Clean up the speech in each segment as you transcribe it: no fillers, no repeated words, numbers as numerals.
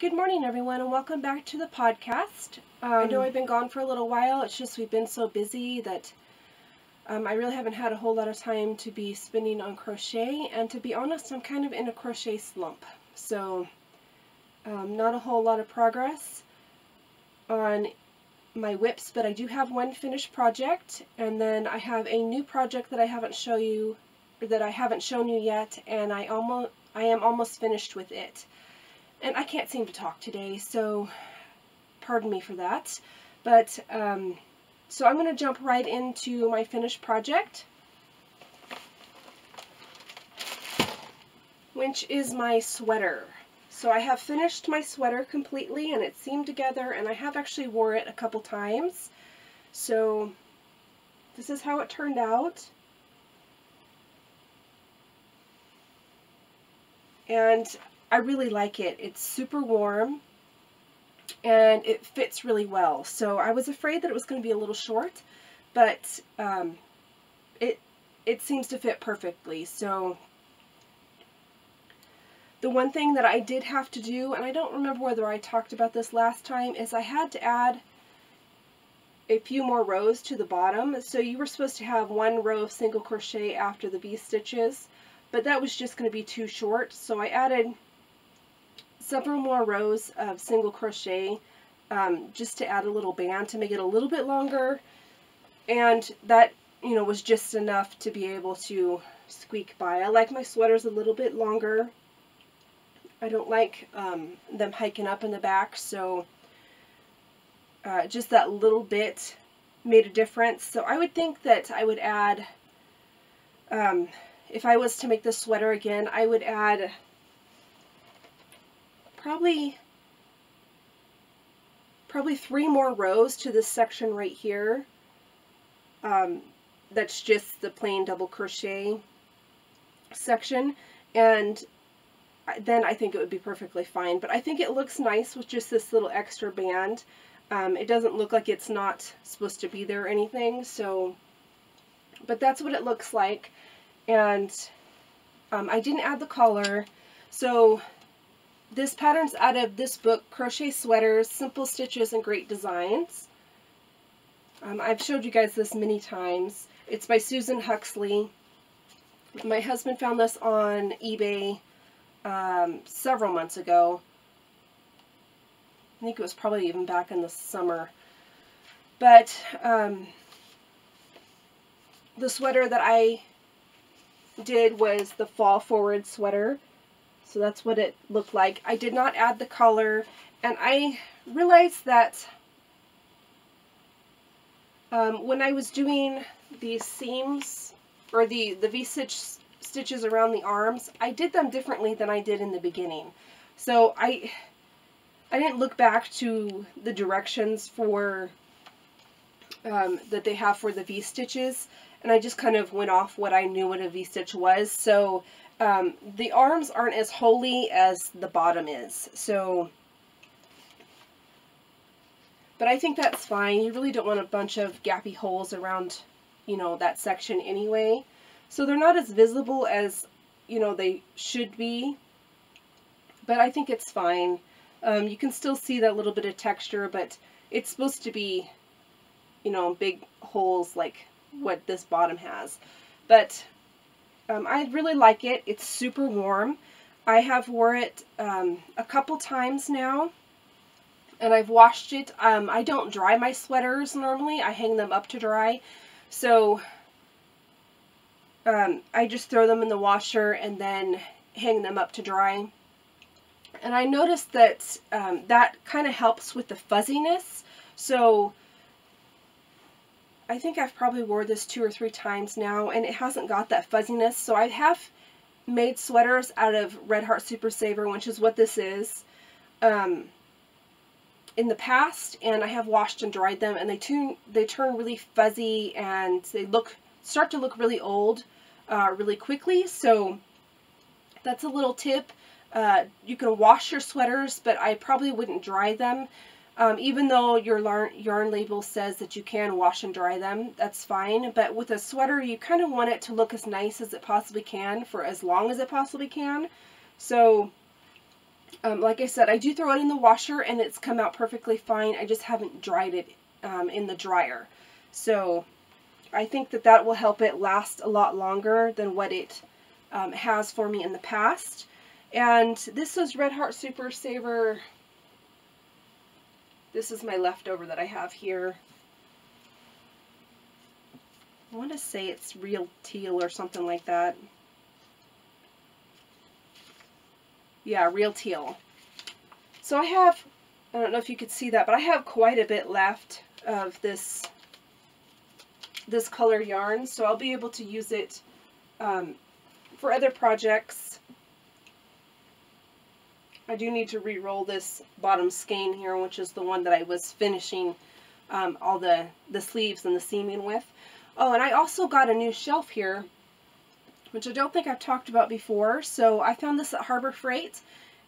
Good morning, everyone, and welcome back to the podcast. I know I've been gone for a little while. It's just we've been so busy that I really haven't had a whole lot of time to be spending on crochet, and to be honest, I'm kind of in a crochet slump. So not a whole lot of progress on my whips, but I do have one finished project, and then I have a new project that I haven't shown you yet, and I am almost finished with it. And I can't seem to talk today, so pardon me for that. But, so I'm going to jump right into my finished project, which is my sweater. So I have finished my sweater completely, and it's seamed together, and I have actually wore it a couple times. So this is how it turned out. And I really like it. It's super warm and it fits really well. So I was afraid that it was going to be a little short, but it seems to fit perfectly. So the one thing that I did have to do, and I don't remember whether I talked about this last time, is I had to add a few more rows to the bottom. So you were supposed to have one row of single crochet after the V-stitches, but that was just going to be too short. So I added several more rows of single crochet just to add a little band to make it a little bit longer, and that, you know, was just enough to be able to squeak by. I like my sweaters a little bit longer. I don't like them hiking up in the back, so just that little bit made a difference. So I would think that I would add, if I was to make this sweater again, I would add probably 3 more rows to this section right here. That's just the plain double crochet section, and then I think it would be perfectly fine. But I think it looks nice with just this little extra band. It doesn't look like it's not supposed to be there or anything, so, but that's what it looks like. And I didn't add the collar. So this pattern's out of this book, Crochet Sweaters, Simple Stitches and Great Designs. I've showed you guys this many times. It's by Susan Huxley. My husband found this on eBay several months ago. I think it was probably even back in the summer. But the sweater that I did was the fall forward sweater. So that's what it looked like. I did not add the collar, and I realized that when I was doing the seams, or the V-stitch stitches around the arms, I did them differently than I did in the beginning. So I didn't look back to the directions for that they have for the V-stitches, and I just kind of went off what I knew what a V-stitch was. So the arms aren't as holy as the bottom is, so, but I think that's fine. You really don't want a bunch of gappy holes around, you know, that section anyway. So they're not as visible as, you know, they should be, but I think it's fine. You can still see that little bit of texture, but it's supposed to be, you know, big holes like what this bottom has. But I really like it. It's super warm. I have wore it a couple times now, and I've washed it. I don't dry my sweaters normally. I hang them up to dry. So I just throw them in the washer and then hang them up to dry. And I noticed that that kind of helps with the fuzziness. So I think I've probably wore this 2 or 3 times now, and it hasn't got that fuzziness. So I have made sweaters out of Red Heart Super Saver, which is what this is, in the past, and I have washed and dried them, and they turn really fuzzy, and they start to look really old really quickly. So that's a little tip. You can wash your sweaters, but I probably wouldn't dry them. Even though your yarn label says that you can wash and dry them, that's fine. But with a sweater, you kind of want it to look as nice as it possibly can for as long as it possibly can. So Like I said, I do throw it in the washer and it's come out perfectly fine. I just haven't dried it in the dryer. So I think that that will help it last a lot longer than what it has for me in the past. And this is Red Heart Super Saver. This is my leftover that I have here. I want to say it's real teal or something like that. Yeah, real teal. So I have, I don't know if you could see that, but I have quite a bit left of this color yarn, so I'll be able to use it for other projects. I do need to re-roll this bottom skein here, which is the one that I was finishing all the sleeves and the seaming with. Oh, and I also got a new shelf here, which I don't think I've talked about before. So I found this at Harbor Freight,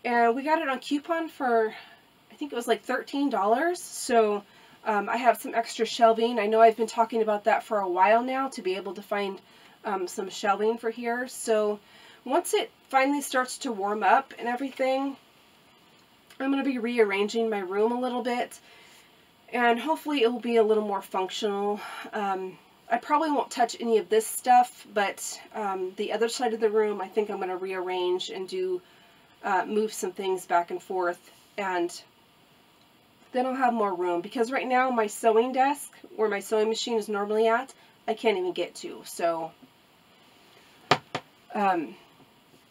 and we got it on coupon for, I think it was like $13. So I have some extra shelving. I know I've been talking about that for a while now, to be able to find some shelving for here. So once it finally starts to warm up and everything, I'm going to be rearranging my room a little bit, and hopefully it will be a little more functional. I probably won't touch any of this stuff, but the other side of the room, I think I'm going to rearrange and do move some things back and forth, and then I'll have more room, because right now my sewing desk, where my sewing machine is normally at, I can't even get to. So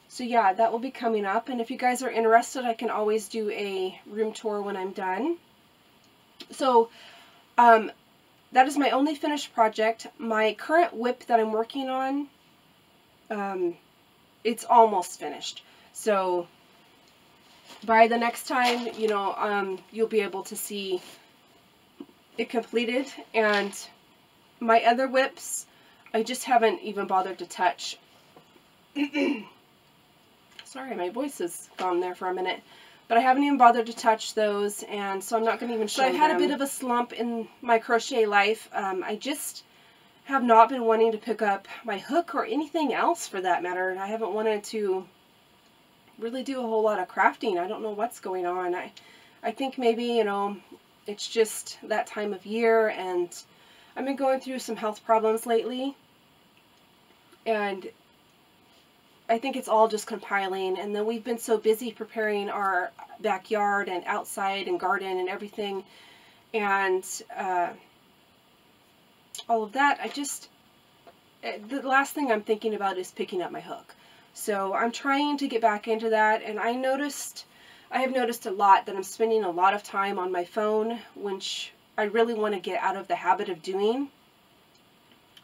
so yeah, that will be coming up, and if you guys are interested, I can always do a room tour when I'm done. So that is my only finished project. My current whip that I'm working on, it's almost finished. So by the next time, you know, you'll be able to see it completed. And my other whips, I just haven't even bothered to touch. Sorry, my voice has gone there for a minute. But I haven't even bothered to touch those, and so I'm not going to even show them. So I've had a bit of a slump in my crochet life. I just have not been wanting to pick up my hook or anything else for that matter. I haven't wanted to really do a whole lot of crafting. I don't know what's going on. I think maybe, you know, it's just that time of year, and I've been going through some health problems lately, and I think it's all just compiling. And then we've been so busy preparing our backyard and outside and garden and everything, and all of that. The last thing I'm thinking about is picking up my hook. So I'm trying to get back into that, and I have noticed a lot that I'm spending a lot of time on my phone, which I really want to get out of the habit of doing,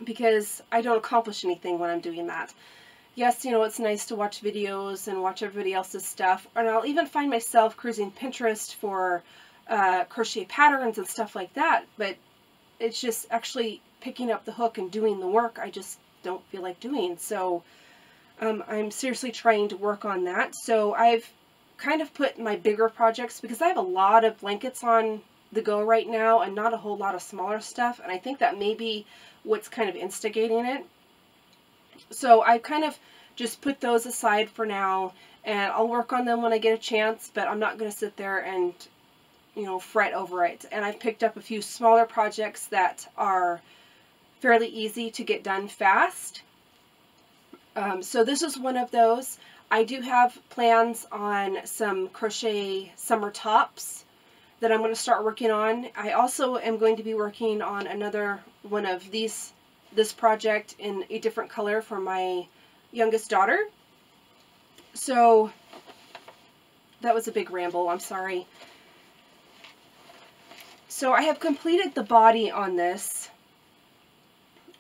because I don't accomplish anything when I'm doing that. Yes, you know, it's nice to watch videos and watch everybody else's stuff, and I'll even find myself cruising Pinterest for crochet patterns and stuff like that, but it's just actually picking up the hook and doing the work I just don't feel like doing. So I'm seriously trying to work on that. So I've kind of put my bigger projects, because I have a lot of blankets on the go right now and not a whole lot of smaller stuff, and I think that may be what's kind of instigating it. So I kind of just put those aside for now, and I'll work on them when I get a chance, but I'm not going to sit there and, you know, fret over it. And I've picked up a few smaller projects that are fairly easy to get done fast. So this is one of those. I do have plans on some crochet summer tops that I'm going to start working on. I also am going to be working on another one of this project in a different color for my youngest daughter. So that was a big ramble, I'm sorry. So I have completed the body on this,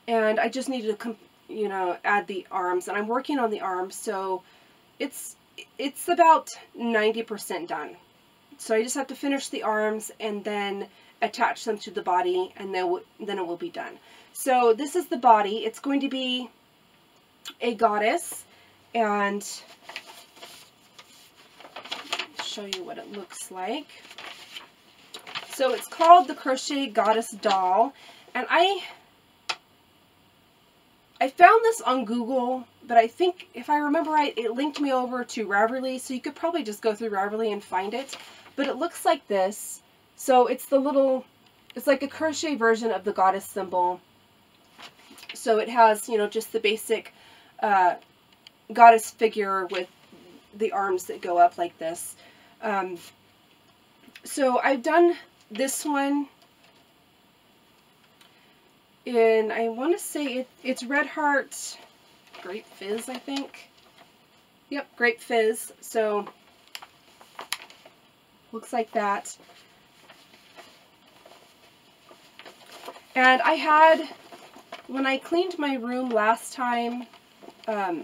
and I just needed to, you know, add the arms, and I'm working on the arms, so it's about 90% done. So I just have to finish the arms and then attach them to the body, and then it will be done. So this is the body. It's going to be a goddess, and I'll show you what it looks like. So it's called the Crochet Goddess Doll, and I I found this on Google, but I think if I remember right, it linked me over to Ravelry, so you could probably just go through Ravelry and find it. But it looks like this. So it's the little, it's like a crochet version of the goddess symbol. So it has, you know, just the basic goddess figure with the arms that go up like this. So I've done this one in, I want to say it's Red Heart Grape Fizz, I think. Yep, Grape Fizz. So looks like that. And I had, when I cleaned my room last time, I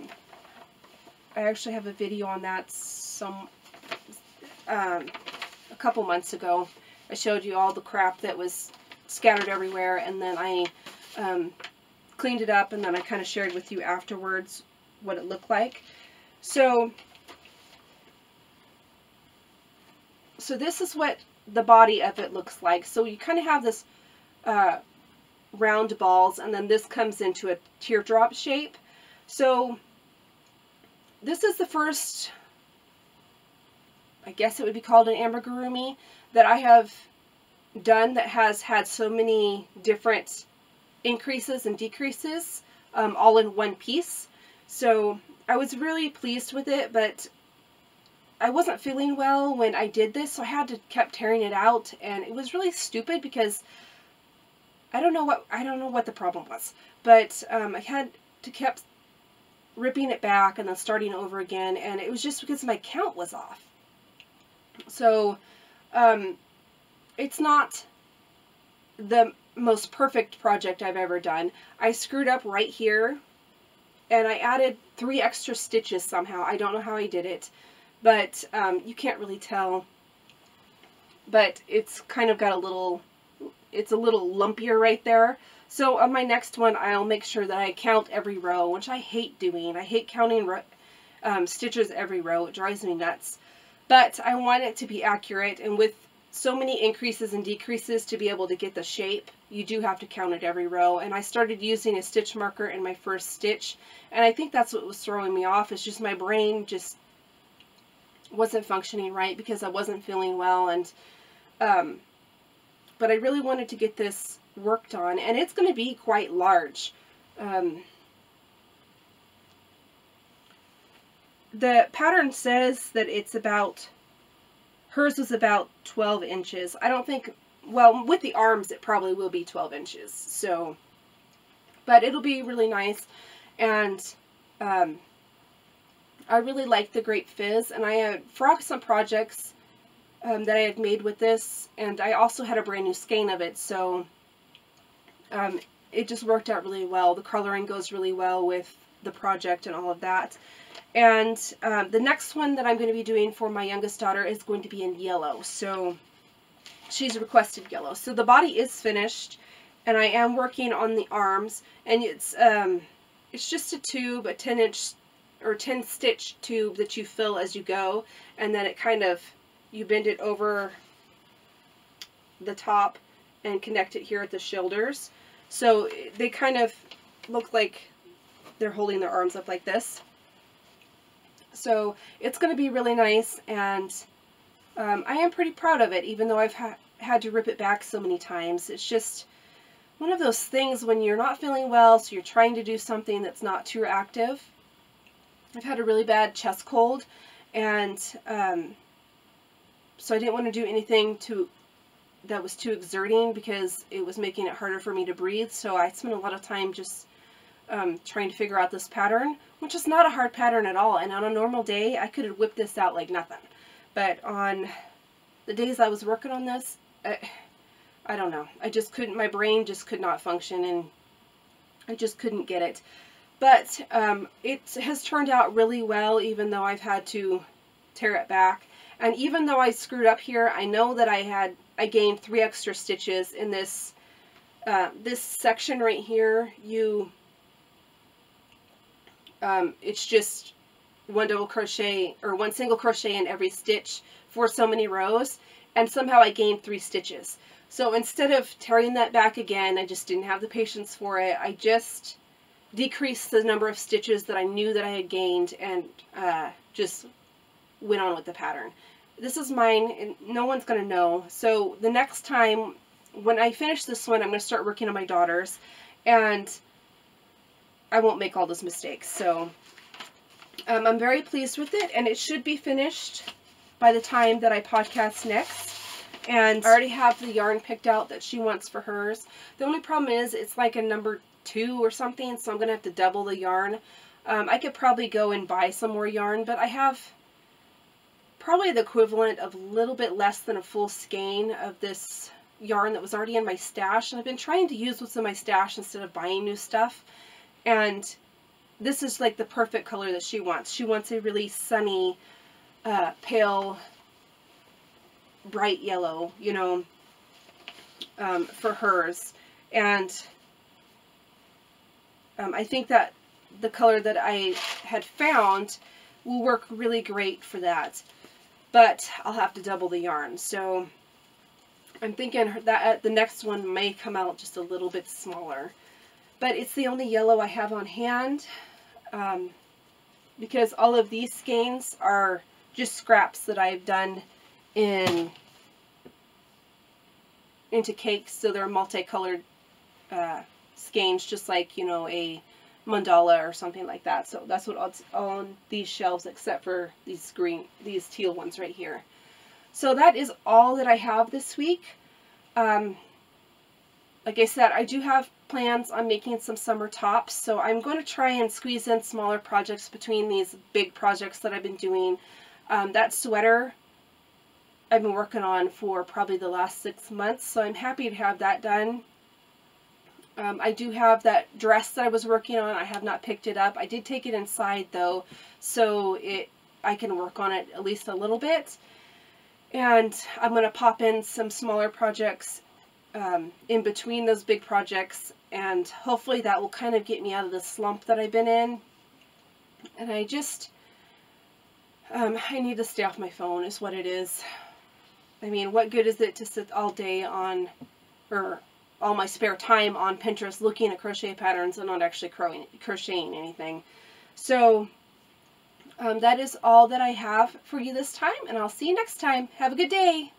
actually have a video on that a couple months ago. I showed you all the crap that was scattered everywhere, and then I cleaned it up, and then I kind of shared with you afterwards what it looked like. So this is what the body of it looks like. So you kind of have this round balls, and then this comes into a teardrop shape. So this is the first, I guess it would be called an amigurumi, that I have done that has had so many different increases and decreases all in one piece. So I was really pleased with it, but I wasn't feeling well when I did this, so I had to kept tearing it out, and it was really stupid because I don't know what the problem was, but I had to kept ripping it back and then starting over again, and it was just because my count was off. So it's not the most perfect project I've ever done. I screwed up right here, and I added 3 extra stitches somehow. I don't know how I did it, but you can't really tell, but it's kind of got a little, it's a little lumpier right there. So on my next one, I'll make sure that I count every row, which I hate doing. I hate counting stitches every row. It drives me nuts. But I want it to be accurate, and with so many increases and decreases to be able to get the shape, you do have to count it every row. And I started using a stitch marker in my first stitch, and I think that's what was throwing me off. It's just my brain just wasn't functioning right because I wasn't feeling well, and but I really wanted to get this worked on, and it's going to be quite large. The pattern says that it's about, hers was about 12 inches. I don't think, well, with the arms it probably will be 12 inches. So, but it'll be really nice, and I really like the Grape Fizz, and I had for some projects that I had made with this, and I also had a brand new skein of it, so it just worked out really well. The coloring goes really well with the project and all of that. And the next one that I'm going to be doing for my youngest daughter is going to be in yellow. So she's requested yellow. So the body is finished, and I am working on the arms. And it's just a tube, a 10-inch or 10-stitch tube that you fill as you go, and then it kind of, you bend it over the top and connect it here at the shoulders. So they kind of look like they're holding their arms up like this. So it's going to be really nice, and I am pretty proud of it, even though I've had to rip it back so many times. It's just one of those things when you're not feeling well, so you're trying to do something that's not too active. I've had a really bad chest cold, and so I didn't want to do anything that was too exerting because it was making it harder for me to breathe. So I spent a lot of time just trying to figure out this pattern, which is not a hard pattern at all, and on a normal day I could have whipped this out like nothing, but on the days I was working on this, I don't know, I just couldn't, my brain just could not function, and I just couldn't get it. But it has turned out really well, even though I've had to tear it back, and even though I screwed up here, I know that I gained 3 extra stitches in this this section right here. It's just one double crochet or one single crochet in every stitch for so many rows, and somehow I gained 3 stitches. So instead of tearing that back again, I just didn't have the patience for it. I just decreased the number of stitches that I knew that I had gained, and just went on with the pattern. This is mine, and no one's going to know. So the next time, when I finish this one, I'm going to start working on my daughter's, and I won't make all those mistakes. So I'm very pleased with it, and it should be finished by the time that I podcast next. And I already have the yarn picked out that she wants for hers. The only problem is it's like a number 2 or something, so I'm going to have to double the yarn. I could probably go and buy some more yarn, but I have probably the equivalent of a little bit less than a full skein of this yarn that was already in my stash, and I've been trying to use what's in my stash instead of buying new stuff. And this is like the perfect color that she wants. She wants a really sunny, pale, bright yellow, you know, for hers. And I think that the color that I had found will work really great for that. But I'll have to double the yarn. So I'm thinking that the next one may come out just a little bit smaller. But it's the only yellow I have on hand, because all of these skeins are just scraps that I've done into cakes, so they're multicolored skeins, just like, you know, a mandala or something like that. So that's what's on these shelves, except for these teal ones right here. So that is all that I have this week. Like I said, I do have plans on making some summer tops, so I'm going to try and squeeze in smaller projects between these big projects that I've been doing. That sweater I've been working on for probably the last 6 months, so I'm happy to have that done. I do have that dress that I was working on. I have not picked it up. I did take it inside though, so I can work on it at least a little bit. And I'm going to pop in some smaller projects in between those big projects, and hopefully that will kind of get me out of the slump that I've been in. And I just, I need to stay off my phone is what it is. I mean, what good is it to sit all day on, or all my spare time on Pinterest looking at crochet patterns and not actually crocheting anything. So that is all that I have for you this time, and I'll see you next time. Have a good day.